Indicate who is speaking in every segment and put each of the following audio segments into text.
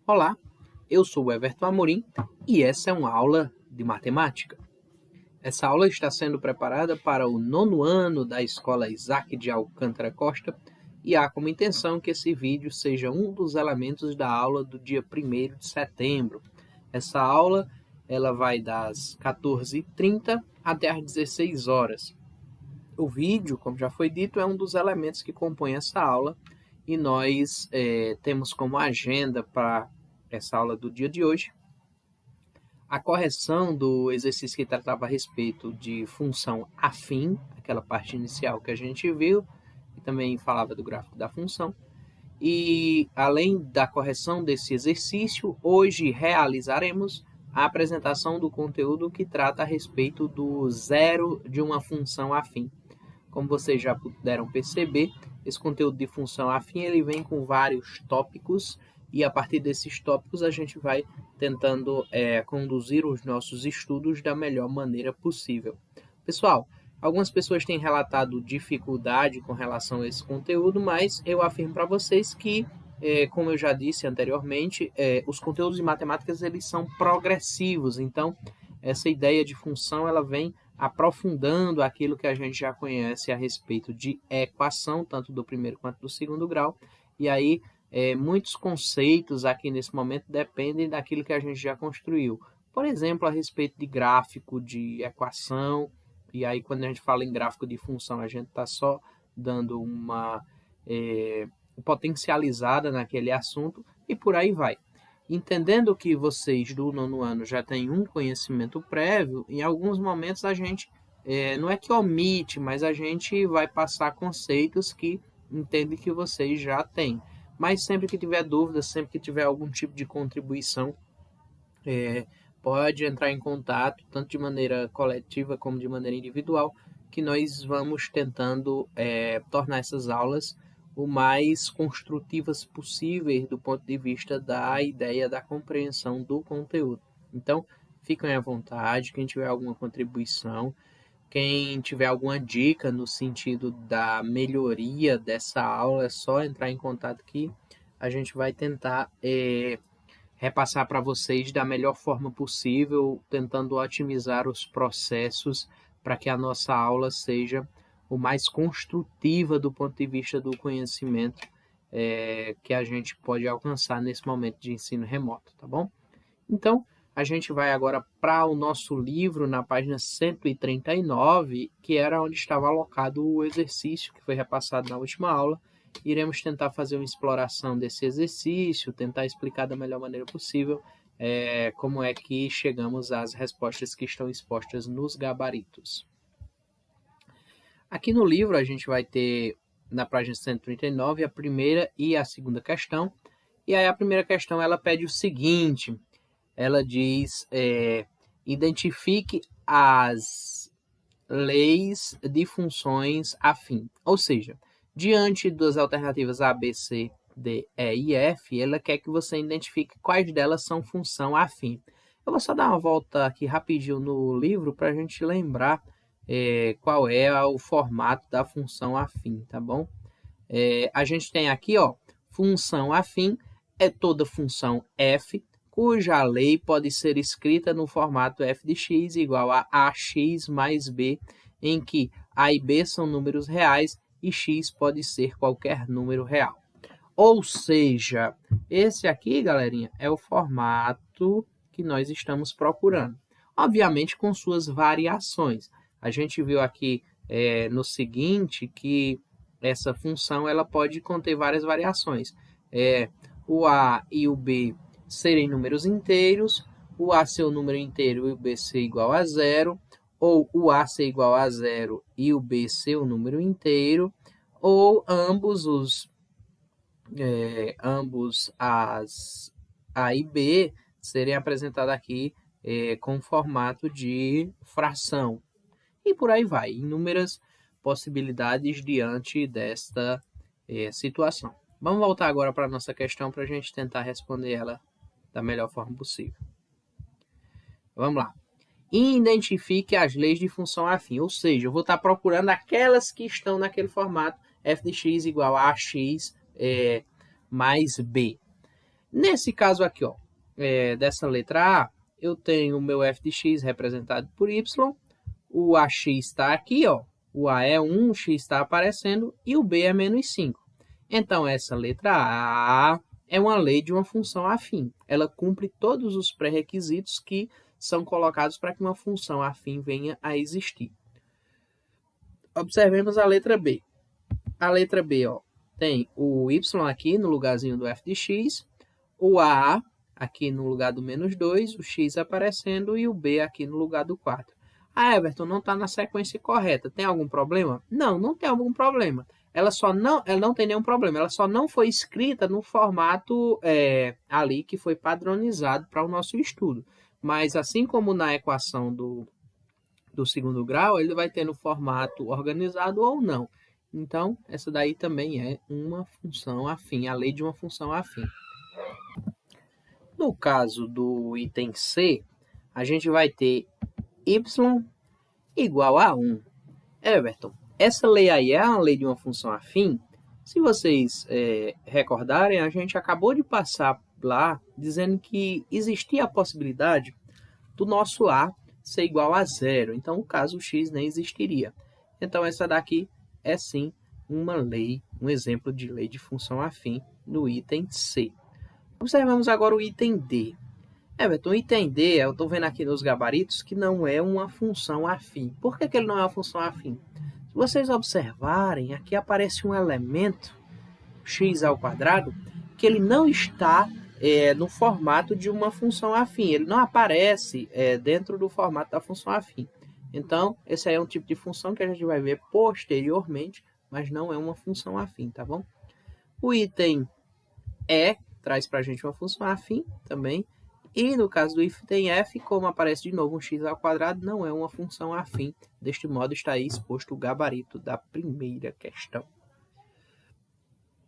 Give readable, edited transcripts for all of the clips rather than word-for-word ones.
Speaker 1: Olá, eu sou o Everton Amorim e essa é uma aula de matemática. Essa aula está sendo preparada para o 9º ano da Escola Isaac de Alcântara Costa e há como intenção que esse vídeo seja um dos elementos da aula do dia 1º de setembro. Essa aula ela vai das 14h30 até às 16 horas. O vídeo, como já foi dito, é um dos elementos que compõem essa aula e nós temos como agenda para essa aula do dia de hoje a correção do exercício que tratava a respeito de função afim, aquela parte inicial que a gente viu, e também falava do gráfico da função. E além da correção desse exercício, hoje realizaremos a apresentação do conteúdo que trata a respeito do zero de uma função afim. Como vocês já puderam perceber, esse conteúdo de função afim ele vem com vários tópicos e a partir desses tópicos a gente vai tentando conduzir os nossos estudos da melhor maneira possível. Pessoal, algumas pessoas têm relatado dificuldade com relação a esse conteúdo, mas eu afirmo para vocês que, como eu já disse anteriormente, os conteúdos de matemáticas eles são progressivos, então essa ideia de função ela vem aprofundando aquilo que a gente já conhece a respeito de equação, tanto do primeiro quanto do segundo grau, e aí muitos conceitos aqui nesse momento dependem daquilo que a gente já construiu. Por exemplo, a respeito de gráfico, de equação, e aí quando a gente fala em gráfico de função, a gente está só dando uma potencializada naquele assunto e por aí vai. Entendendo que vocês do 9º ano já têm um conhecimento prévio, em alguns momentos a gente não é que omite, mas a gente vai passar conceitos que entende que vocês já têm. Mas sempre que tiver dúvida, sempre que tiver algum tipo de contribuição, pode entrar em contato, tanto de maneira coletiva como de maneira individual, que nós vamos tentando tornar essas aulas o mais construtivas possíveis do ponto de vista da ideia da compreensão do conteúdo. Então, fiquem à vontade, quem tiver alguma contribuição, quem tiver alguma dica no sentido da melhoria dessa aula, é só entrar em contato que a gente vai tentar repassar para vocês da melhor forma possível, tentando otimizar os processos para que a nossa aula seja o mais construtiva do ponto de vista do conhecimento que a gente pode alcançar nesse momento de ensino remoto, tá bom? Então, a gente vai agora para o nosso livro, na página 139, que era onde estava alocado o exercício que foi repassado na última aula. Iremos tentar fazer uma exploração desse exercício, tentar explicar da melhor maneira possível como é que chegamos às respostas que estão expostas nos gabaritos. Aqui no livro a gente vai ter, na página 139, a primeira e a segunda questão. E aí a primeira questão ela pede o seguinte, ela diz, identifique as leis de funções afim. Ou seja, diante das alternativas A, B, C, D, E e F, ela quer que você identifique quais delas são função afim. Eu vou só dar uma volta aqui rapidinho no livro para a gente lembrar qual é o formato da função afim, tá bom? A gente tem aqui, ó, função afim é toda função f, cuja lei pode ser escrita no formato f de x igual a ax mais b, em que a e b são números reais e x pode ser qualquer número real. Ou seja, esse aqui, galerinha, é o formato que nós estamos procurando. Obviamente com suas variações. A gente viu aqui no seguinte que essa função ela pode conter várias variações. O a e o b serem números inteiros, o a ser um número inteiro e o b ser igual a zero, ou o a ser igual a zero e o b ser um número inteiro, ou ambos as a e b serem apresentados aqui com formato de fração. E por aí vai, inúmeras possibilidades diante desta situação. Vamos voltar agora para a nossa questão para a gente tentar responder ela da melhor forma possível. Vamos lá. Identifique as leis de função afim, ou seja, eu vou estar procurando aquelas que estão naquele formato f de x igual a ax mais b. Nesse caso aqui, ó, dessa letra A, eu tenho o meu f de x representado por y, o ax está aqui, ó, o A é 1, o x está aparecendo e o B é menos 5. Então, essa letra A é uma lei de uma função afim. Ela cumpre todos os pré-requisitos que são colocados para que uma função afim venha a existir. Observemos a letra B. A letra B, ó, tem o y aqui no lugarzinho do f de x, o A aqui no lugar do menos 2, o x aparecendo e o B aqui no lugar do 4. Ah, Everton, não está na sequência correta. Tem algum problema? Não, não tem algum problema. Ela não tem nenhum problema. Ela só não foi escrita no formato ali que foi padronizado para o nosso estudo. Mas assim como na equação do segundo grau, ele vai ter no formato organizado ou não. Então, essa daí também é uma função afim, a lei de uma função afim. No caso do item C, a gente vai ter y igual a 1. Everton, essa lei aí é a lei de uma função afim? Se vocês recordarem, a gente acabou de passar lá dizendo que existia a possibilidade do nosso A ser igual a 0. Então, no caso, o x nem existiria. Então, essa daqui é sim uma lei, um exemplo de lei de função afim no item C. Observamos agora o item D. Everton, o item D, eu estou vendo aqui nos gabaritos que não é uma função afim. Por que ele não é uma função afim? Se vocês observarem, aqui aparece um elemento, x ao quadrado, que ele não está no formato de uma função afim. Ele não aparece dentro do formato da função afim. Então, esse aí é um tipo de função que a gente vai ver posteriormente, mas não é uma função afim, tá bom? O item E traz para a gente uma função afim também. E no caso do item F, como aparece de novo um x ao quadrado, não é uma função afim. Deste modo está aí exposto o gabarito da primeira questão.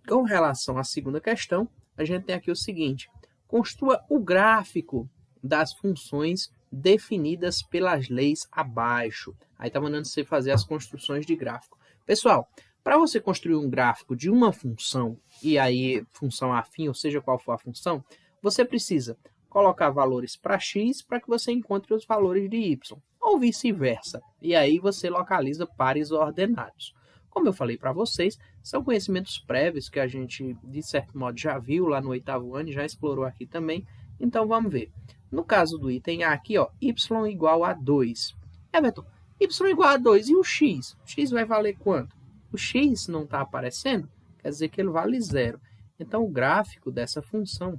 Speaker 1: Com relação à segunda questão, a gente tem aqui o seguinte: construa o gráfico das funções definidas pelas leis abaixo. Aí está mandando você fazer as construções de gráfico. Pessoal, para você construir um gráfico de uma função, e aí função afim, ou seja, qual for a função, você precisa colocar valores para x para que você encontre os valores de y, ou vice-versa. E aí você localiza pares ordenados. Como eu falei para vocês, são conhecimentos prévios que a gente, de certo modo, já viu lá no 8º ano e já explorou aqui também. Então, vamos ver. No caso do item A aqui, ó, y igual a 2. Everton, y igual a 2 e o x? O x vai valer quanto? O x não está aparecendo, quer dizer que ele vale 0. Então, o gráfico dessa função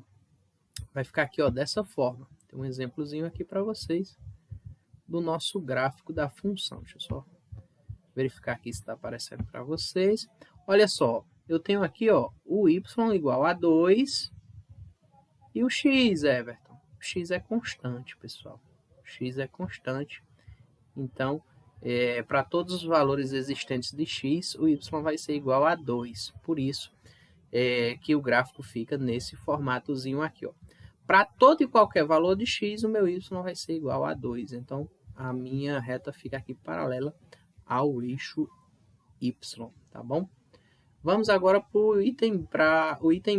Speaker 1: vai ficar aqui, ó, dessa forma. Tem um exemplozinho aqui para vocês do nosso gráfico da função. Deixa eu só verificar aqui se está aparecendo para vocês. Olha só, eu tenho aqui, ó, o y igual a 2 e o x, Everton. O x é constante, pessoal. O x é constante. Então, para todos os valores existentes de x, o y vai ser igual a 2. Por isso que o gráfico fica nesse formatozinho aqui, ó. Para todo e qualquer valor de x, o meu y vai ser igual a 2. Então, a minha reta fica aqui paralela ao eixo y, tá bom? Vamos agora para o item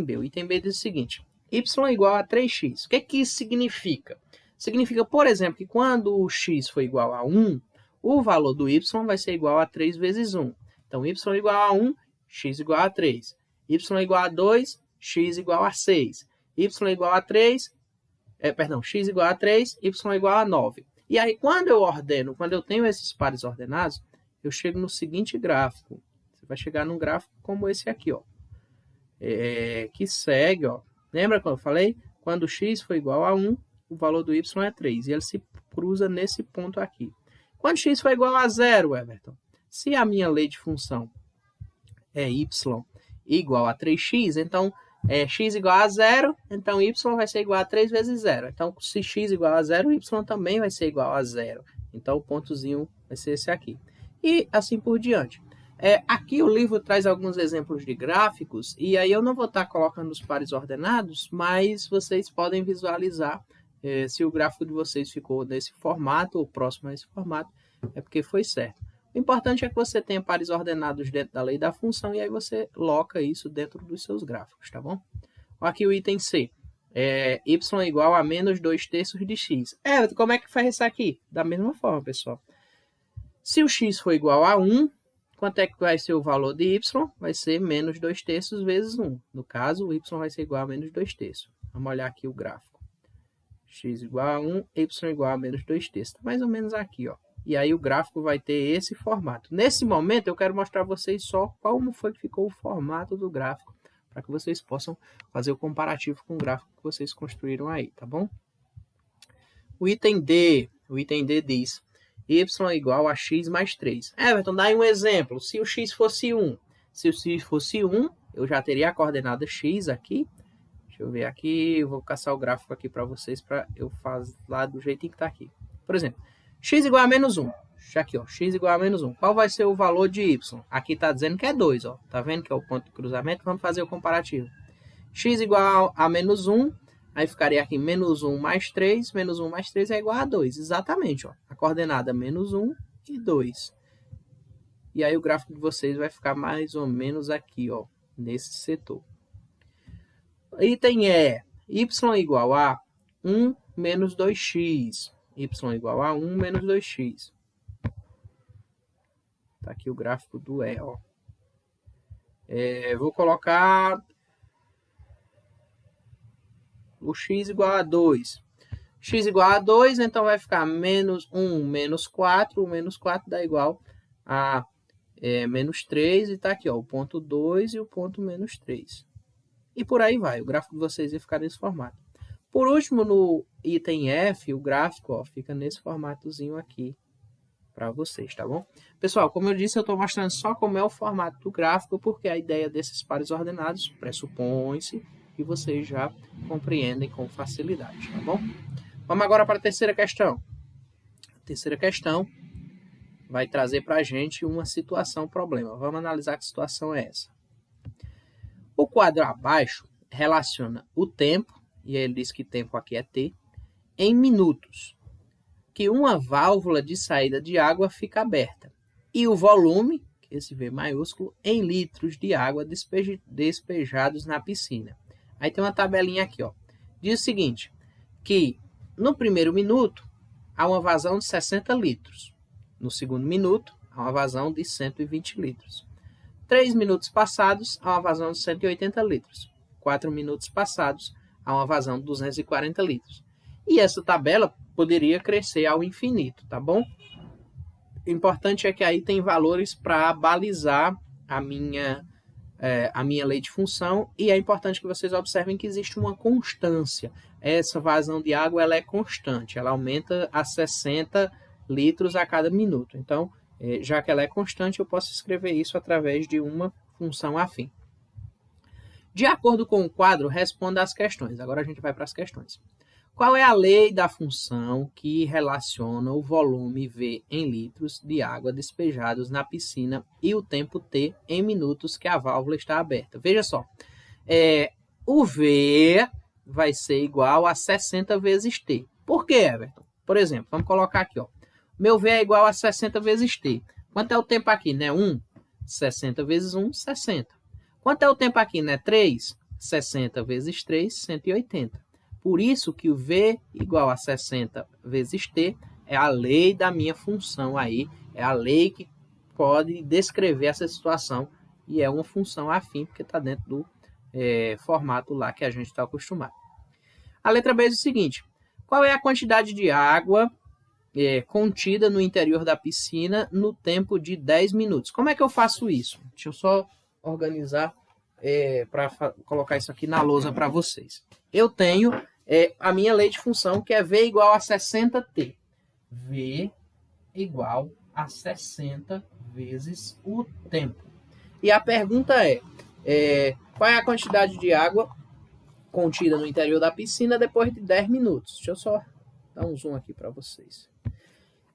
Speaker 1: B. O item B diz o seguinte: y igual a 3x. O que isso significa? Significa, por exemplo, que quando o x for igual a 1, o valor do y vai ser igual a 3 vezes 1. Então, y igual a 1, x igual a 3. Y igual a 2, x igual a 6. Y igual a 3, x igual a 3, y igual a 9. E aí, quando eu tenho esses pares ordenados, eu chego no seguinte gráfico. Você vai chegar num gráfico como esse aqui, ó. Que segue, ó. Lembra quando eu falei? Quando x for igual a 1, o valor do y é 3. E ele se cruza nesse ponto aqui. Quando x for igual a 0, Everton, se a minha lei de função é y igual a 3x, então x igual a 0, então y vai ser igual a 3 vezes 0. Então, se x igual a 0, y também vai ser igual a 0. Então, o pontozinho vai ser esse aqui. E assim por diante. Aqui o livro traz alguns exemplos de gráficos, e aí eu não vou estar colocando os pares ordenados, mas vocês podem visualizar se o gráfico de vocês ficou nesse formato ou próximo a esse formato, é porque foi certo. O importante é que você tenha pares ordenados dentro da lei da função, e aí você loca isso dentro dos seus gráficos, tá bom? Aqui o item C. y é igual a menos 2/3 de x. Como é que faz isso aqui? Da mesma forma, pessoal. Se o x for igual a 1, quanto é que vai ser o valor de y? Vai ser menos 2/3 vezes 1. No caso, o y vai ser igual a menos 2/3. Vamos olhar aqui o gráfico. X igual a 1, y igual a menos 2/3. Está mais ou menos aqui, ó. E aí o gráfico vai ter esse formato. Nesse momento, eu quero mostrar a vocês só como foi que ficou o formato do gráfico, para que vocês possam fazer o comparativo com o gráfico que vocês construíram aí, tá bom? O item D diz y é igual a x mais 3. Everton, dá aí um exemplo. Se o x fosse 1, eu já teria a coordenada x aqui. Deixa eu ver aqui, eu vou caçar o gráfico aqui para vocês, para eu falar do jeitinho que está aqui. Por exemplo, x igual a menos 1. Aqui, ó, x igual a menos 1. Qual vai ser o valor de y? Aqui está dizendo que é 2, ó. Tá vendo que é o ponto de cruzamento? Vamos fazer o comparativo. X igual a menos 1, aí ficaria aqui menos 1 mais 3, menos 1 mais 3 é igual a 2. Exatamente, ó. A coordenada menos 1 e 2. E aí o gráfico de vocês vai ficar mais ou menos aqui, ó, nesse setor. Item E, y igual a 1 menos 2x. Y igual a 1 menos 2x. Tá aqui o gráfico do E, ó. Vou colocar o x igual a 2. X igual a 2, então vai ficar menos 1 menos 4. O menos 4 dá igual a menos 3. E tá aqui, ó, o ponto 2 e o ponto menos 3. E por aí vai. O gráfico de vocês ia ficar nesse formato. Por último, no item F, o gráfico, ó, fica nesse formatozinho aqui para vocês, tá bom? Pessoal, como eu disse, eu estou mostrando só como é o formato do gráfico, porque a ideia desses pares ordenados pressupõe-se que vocês já compreendem com facilidade, tá bom? Vamos agora para a terceira questão. A terceira questão vai trazer para a gente uma situação, problema. Vamos analisar que situação é essa. O quadro abaixo relaciona o tempo, e ele diz que tempo aqui é t, em minutos, que uma válvula de saída de água fica aberta, e o volume, que esse V maiúsculo, em litros de água despejados na piscina. Aí tem uma tabelinha aqui, ó. Diz o seguinte, que no primeiro minuto há uma vazão de 60 litros, no segundo minuto há uma vazão de 120 litros. 3 minutos passados, há uma vazão de 180 litros. 4 minutos passados, há uma vazão de 240 litros. E essa tabela poderia crescer ao infinito, tá bom? O importante é que aí tem valores para balizar a minha lei de função, e é importante que vocês observem que existe uma constância. Essa vazão de água ela é constante, ela aumenta a 60 litros a cada minuto. Então, já que ela é constante, eu posso escrever isso através de uma função afim. De acordo com o quadro, responda às questões. Agora a gente vai para as questões. Qual é a lei da função que relaciona o volume V em litros de água despejados na piscina e o tempo T em minutos que a válvula está aberta? Veja só, o V vai ser igual a 60 vezes T. Por quê, Everton? Por exemplo, vamos colocar aqui, ó. Meu V é igual a 60 vezes T. Quanto é o tempo aqui, né? 1. 60 vezes 1, 60. Quanto é o tempo aqui, né? 3. 60 vezes 3, 180. Por isso que o V igual a 60 vezes T é a lei da minha função aí. É a lei que pode descrever essa situação. E é uma função afim, porque está dentro do formato lá que a gente está acostumado. A letra B diz o seguinte. Qual é a quantidade de água contida no interior da piscina no tempo de 10 minutos? Como é que eu faço isso? Deixa eu só organizar para colocar isso aqui na lousa para vocês. Eu tenho a minha lei de função, que é V igual a 60T. V igual a 60 vezes o tempo. E a pergunta qual é a quantidade de água contida no interior da piscina depois de 10 minutos? Deixa eu só dar um zoom aqui para vocês.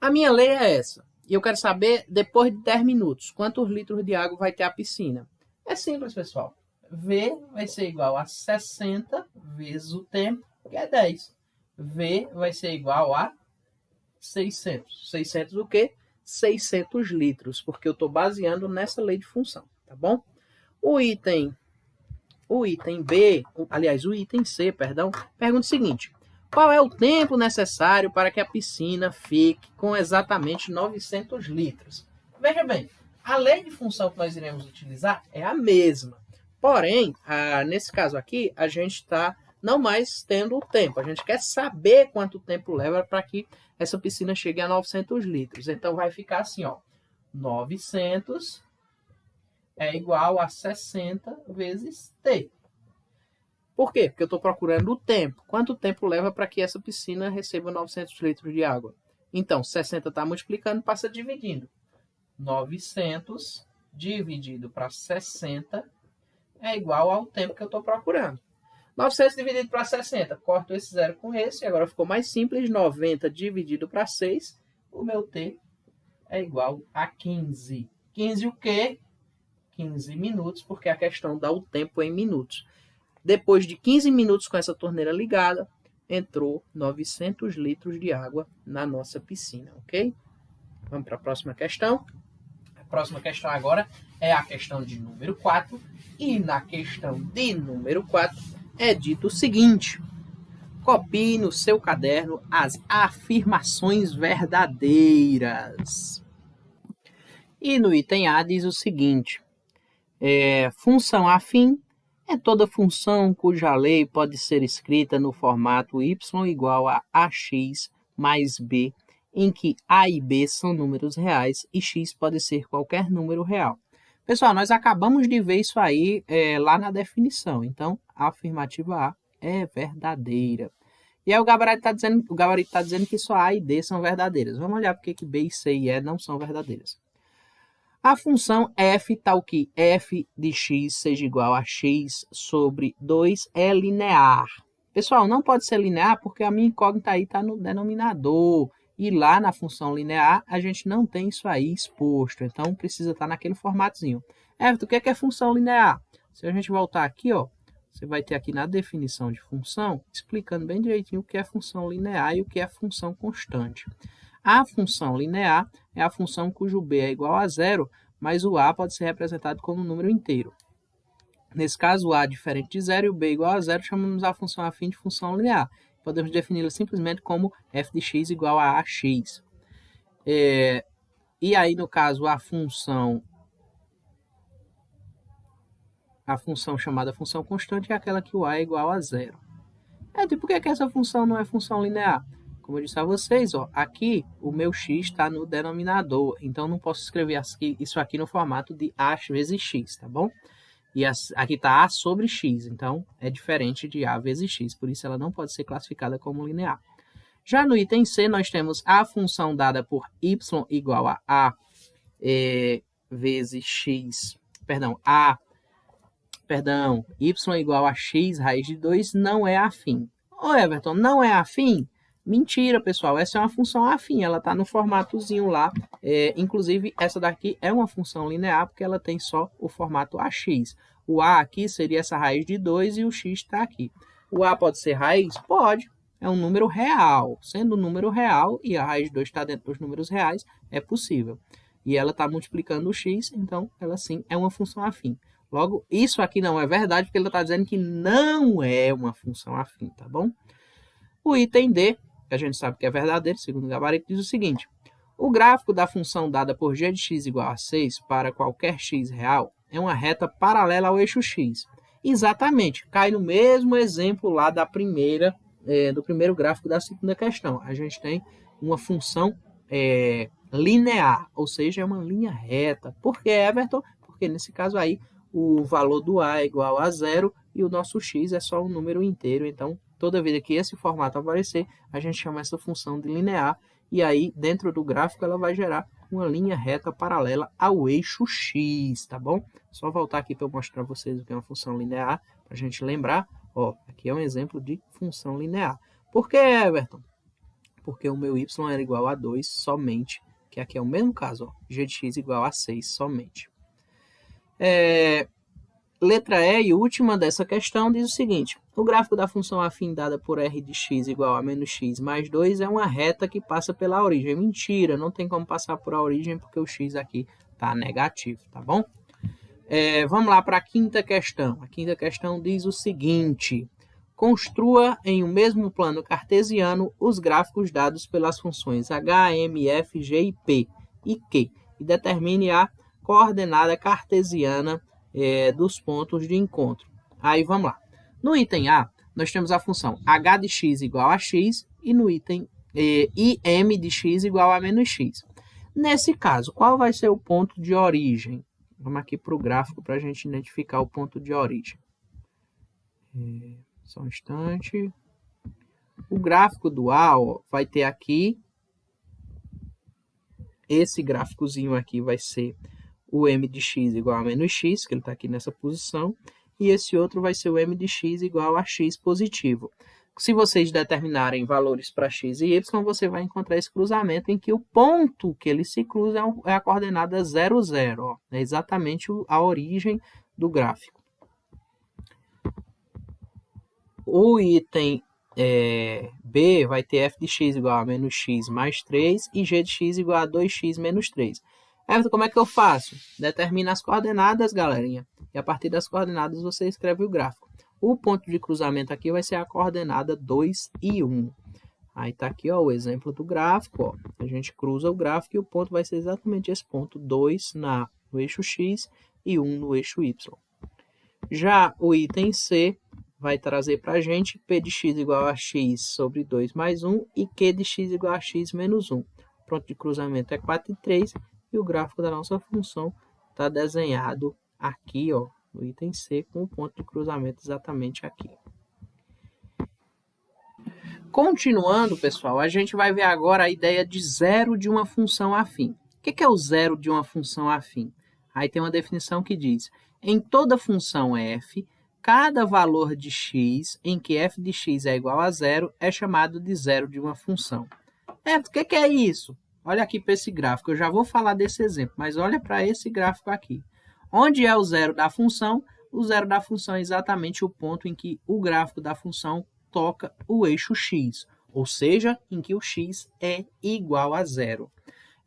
Speaker 1: A minha lei é essa. E eu quero saber, depois de 10 minutos, quantos litros de água vai ter a piscina? É simples, pessoal. V vai ser igual a 60 vezes o tempo, que é 10. V vai ser igual a 600. 600 o quê? 600 litros, porque eu estou baseando nessa lei de função, tá bom? O item O item B, aliás, o item C, perdão, pergunta o seguinte: qual é o tempo necessário para que a piscina fique com exatamente 900 litros? Veja bem, a lei de função que nós iremos utilizar é a mesma. Porém, nesse caso aqui, a gente está não mais tendo o tempo. A gente quer saber quanto tempo leva para que essa piscina chegue a 900 litros. Então, vai ficar assim, ó, 900 é igual a 60 vezes T. Por quê? Porque eu estou procurando o tempo. Quanto tempo leva para que essa piscina receba 900 litros de água? Então, 60 está multiplicando, passa dividindo. 900 dividido para 60 é igual ao tempo que eu estou procurando. 900 dividido para 60, corto esse zero com esse, agora ficou mais simples. 90 dividido para 6, o meu T é igual a 15. 15 o quê? 15 minutos, porque a questão dá o tempo em minutos. Depois de 15 minutos com essa torneira ligada, entrou 900 litros de água na nossa piscina, ok? Vamos para a próxima questão. A próxima questão agora é a questão de número 4. E na questão de número 4 é dito o seguinte: copie no seu caderno as afirmações verdadeiras. E no item A diz o seguinte: função afim é toda função cuja lei pode ser escrita no formato y igual a ax mais b, em que a e b são números reais e x pode ser qualquer número real. Pessoal, nós acabamos de ver isso aí lá na definição. Então, a afirmativa A é verdadeira. E aí o gabarito está dizendo que só A e D são verdadeiras. Vamos olhar porque que B, C e E não são verdadeiras. A função f, tal que f de x seja igual a x sobre 2 é linear. Pessoal, não pode ser linear porque a minha incógnita aí está no denominador. E lá na função linear, a gente não tem isso aí exposto. Então, precisa estar naquele formatozinho. Everton, o que é função linear? Se a gente voltar aqui, ó, você vai ter aqui na definição de função, explicando bem direitinho o que é função linear e o que é função constante. A função linear é a função cujo b é igual a zero, mas o a pode ser representado como um número inteiro. Nesse caso, o a é diferente de zero e o b é igual a zero, chamamos a função afim de função linear. Podemos defini-la simplesmente como f de x igual a ax. E aí, no caso, a função chamada função constante é aquela que o a é igual a zero. E por que essa função não é função linear? Como eu disse a vocês, ó, aqui o meu x está no denominador, então não posso escrever isso aqui no formato de a vezes x, tá bom? E aqui está a sobre x, então é diferente de a vezes x, por isso ela não pode ser classificada como linear. Já no item C, nós temos a função dada por y igual a vezes x, y igual a x raiz de 2 não é afim. Ô Everton, não é afim? Mentira, pessoal, essa é uma função afim, ela está no formatozinho lá, inclusive essa daqui é uma função linear porque ela tem só o formato ax. O a aqui seria essa raiz de 2 e o x está aqui. O a pode ser raiz? Pode, é um número real. Sendo um número real e a raiz de 2 está dentro dos números reais, é possível. E ela está multiplicando o x, então ela sim é uma função afim. Logo, isso aqui não é verdade porque ela está dizendo que não é uma função afim, tá bom? O item D, que a gente sabe que é verdadeiro, segundo o gabarito, diz o seguinte: o gráfico da função dada por g de x igual a 6 para qualquer x real é uma reta paralela ao eixo x. Exatamente, cai no mesmo exemplo lá do primeiro gráfico da segunda questão. A gente tem uma função linear, ou seja, é uma linha reta. Por que, Everton? Porque nesse caso aí, o valor do a é igual a zero e o nosso x é só um número inteiro, então toda vez que esse formato aparecer, a gente chama essa função de linear, e aí dentro do gráfico ela vai gerar uma linha reta paralela ao eixo x, tá bom? Só voltar aqui para eu mostrar para vocês o que é uma função linear, para a gente lembrar. Ó, aqui é um exemplo de função linear. Por que, Everton? Porque o meu y era igual a 2 somente, que aqui é o mesmo caso, ó, g de x igual a 6 somente. Letra E e última dessa questão diz o seguinte: o gráfico da função afim dada por r de x igual a menos x mais 2 é uma reta que passa pela origem. Mentira, não tem como passar por a origem porque o x aqui está negativo, tá bom? Vamos lá para a quinta questão. A quinta questão diz o seguinte: construa em um mesmo plano cartesiano os gráficos dados pelas funções h, m, f, g e p e q e determine a coordenada cartesiana dos pontos de encontro. Aí vamos lá. No item A, nós temos a função h de x igual a x e no item e m de x igual a menos x. Nesse caso, qual vai ser o ponto de origem? Vamos aqui para o gráfico para a gente identificar o ponto de origem. Só um instante. O gráfico do A vai ter aqui, esse gráficozinho aqui vai ser o m de x igual a menos x, que ele está aqui nessa posição, e esse outro vai ser o m de x igual a x positivo. Se vocês determinarem valores para x e y, você vai encontrar esse cruzamento em que o ponto que ele se cruza é a coordenada 0, 0. Ó. É exatamente a origem do gráfico. O item B vai ter f de x igual a menos x mais 3 e g de x igual a 2x menos 3. Everton, como é que eu faço? Determina as coordenadas, galerinha. E a partir das coordenadas você escreve o gráfico. O ponto de cruzamento aqui vai ser a coordenada 2 e 1. Aí está aqui ó, o exemplo do gráfico. Ó. A gente cruza o gráfico e o ponto vai ser exatamente esse ponto, 2 no eixo x e 1 no eixo y. Já o item C vai trazer para a gente p de x igual a x sobre 2 mais 1 e q de x igual a x menos 1. O ponto de cruzamento é 4 e 3 e o gráfico da nossa função está desenhado aqui, ó, no item C, com o ponto de cruzamento exatamente aqui. Continuando, pessoal, a gente vai ver agora a ideia de zero de uma função afim. O que é o zero de uma função afim? Aí tem uma definição que diz: em toda função f, cada valor de x em que f de x é igual a zero é chamado de zero de uma função. O que é isso? Olha aqui para esse gráfico, eu já vou falar desse exemplo, mas olha para esse gráfico aqui. Onde é o zero da função? O zero da função é exatamente o ponto em que o gráfico da função toca o eixo x, ou seja, em que o x é igual a zero.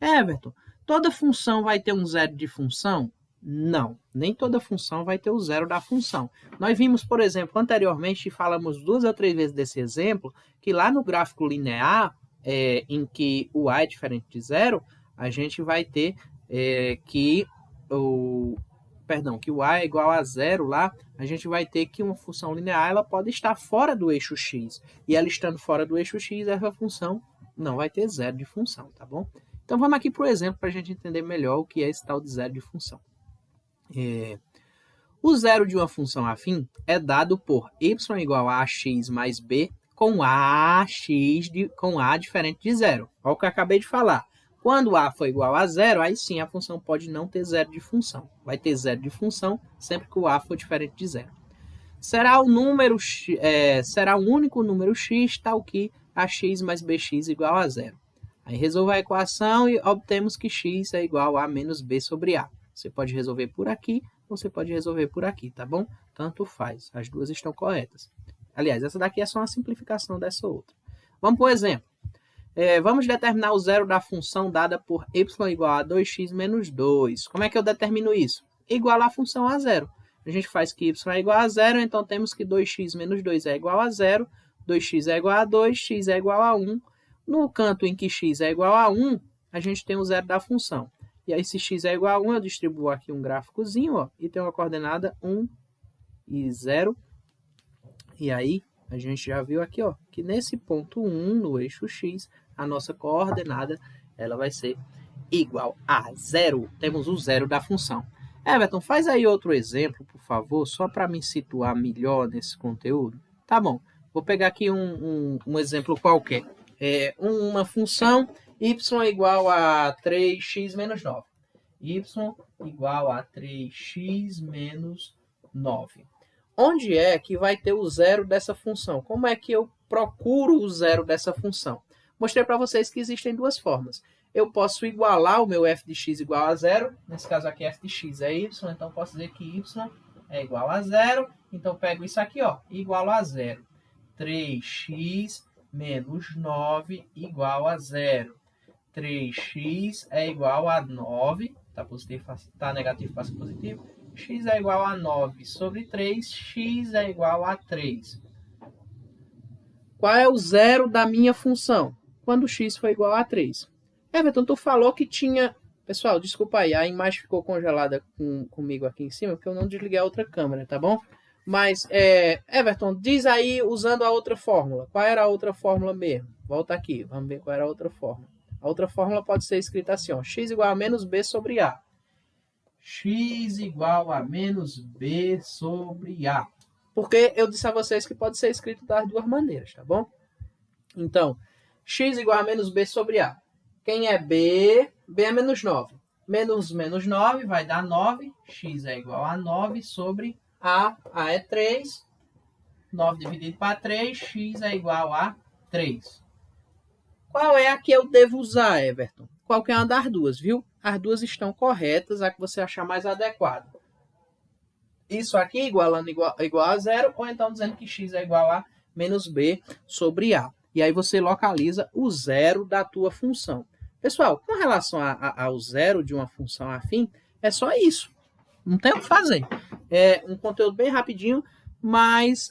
Speaker 1: Everton, toda função vai ter um zero de função? Não, nem toda função vai ter o zero da função. Nós vimos, por exemplo, anteriormente, falamos 2 ou 3 vezes desse exemplo, que lá no gráfico linear, em que o a é diferente de zero, a gente vai ter que o a é igual a zero lá, a gente vai ter que uma função linear ela pode estar fora do eixo x. E ela estando fora do eixo x, essa função não vai ter zero de função, tá bom? Então vamos aqui para o exemplo para a gente entender melhor o que é esse tal de zero de função. O zero de uma função afim é dado por y igual a ax mais b com a diferente de zero. Olha o que eu acabei de falar. Quando a for igual a zero, aí sim a função pode não ter zero de função. Vai ter zero de função sempre que o a for diferente de zero. Será um único número x tal que ax mais bx igual a zero. Aí resolva a equação e obtemos que x é igual a menos b sobre a. Você pode resolver por aqui ou você pode resolver por aqui, tá bom? Tanto faz, as duas estão corretas. Aliás, essa daqui é só uma simplificação dessa outra. Vamos para o exemplo. Vamos determinar o zero da função dada por y igual a 2x menos 2. Como é que eu determino isso? Igual a função a zero. A gente faz que y é igual a zero, então temos que 2x menos 2 é igual a zero, 2x é igual a 2, x é igual a 1. No canto em que x é igual a 1, a gente tem o zero da função. E aí, se x é igual a 1, eu distribuo aqui um gráficozinho, ó, e tem uma coordenada 1 e 0. E aí, a gente já viu aqui, ó, que nesse ponto 1, no eixo x, a nossa coordenada ela vai ser igual a 0. Temos o zero da função. Everton, faz aí outro exemplo, por favor, só para me situar melhor nesse conteúdo. Tá bom, vou pegar aqui um exemplo qualquer. Uma função y igual a 3x menos 9. Y igual a 3x menos 9. Onde é que vai ter o zero dessa função? Como é que eu procuro o zero dessa função? Mostrei para vocês que existem duas formas. Eu posso igualar o meu f de x igual a zero. Nesse caso aqui, f de x é y. Então, posso dizer que y é igual a zero. Então, pego isso aqui, ó, igualo a zero. 3x menos 9 igual a zero. 3x é igual a 9. Tá negativo, passa positivo. x é igual a 9 sobre 3, x é igual a 3. Qual é o zero da minha função? Quando x for igual a 3. Everton, tu falou que tinha... Pessoal, desculpa aí, a imagem ficou congelada comigo aqui em cima, porque eu não desliguei a outra câmera, tá bom? Mas, Everton, diz aí usando a outra fórmula. Qual era a outra fórmula mesmo? Volta aqui, vamos ver qual era a outra fórmula. A outra fórmula pode ser escrita assim, ó, x igual a menos b sobre a. X igual a menos b sobre a. Porque eu disse a vocês que pode ser escrito das duas maneiras, tá bom? Então, x igual a menos b sobre a. Quem é b? B é menos 9. Menos 9 vai dar 9. X é igual a 9 sobre a. A é 3. 9 dividido para 3. X é igual a 3. Qual é a que eu devo usar, Everton? Qualquer uma das duas, viu? As duas estão corretas, a que você achar mais adequada. Isso aqui igualando igual a zero, ou então dizendo que x é igual a menos b sobre a. E aí você localiza o zero da tua função. Pessoal, com relação ao zero de uma função afim, é só isso. Não tem o que fazer. É um conteúdo bem rapidinho, mas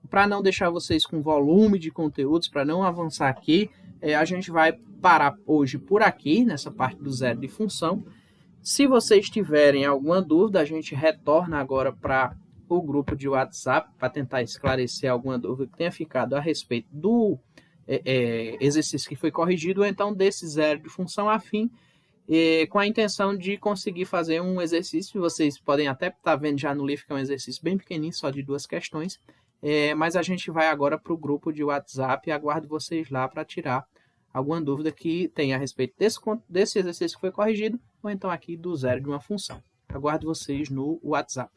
Speaker 1: para não deixar vocês com volume de conteúdos, para não avançar aqui, a gente vai parar hoje por aqui, nessa parte do zero de função. Se vocês tiverem alguma dúvida, a gente retorna agora para o grupo de WhatsApp para tentar esclarecer alguma dúvida que tenha ficado a respeito do exercício que foi corrigido, ou então desse zero de função afim, com a intenção de conseguir fazer um exercício. Vocês podem até estar vendo já no livro que é um exercício bem pequenininho, só de 2 questões, mas a gente vai agora para o grupo de WhatsApp e aguardo vocês lá para tirar alguma dúvida que tenha a respeito desse exercício que foi corrigido, ou então aqui do zero de uma função. Aguardo vocês no WhatsApp.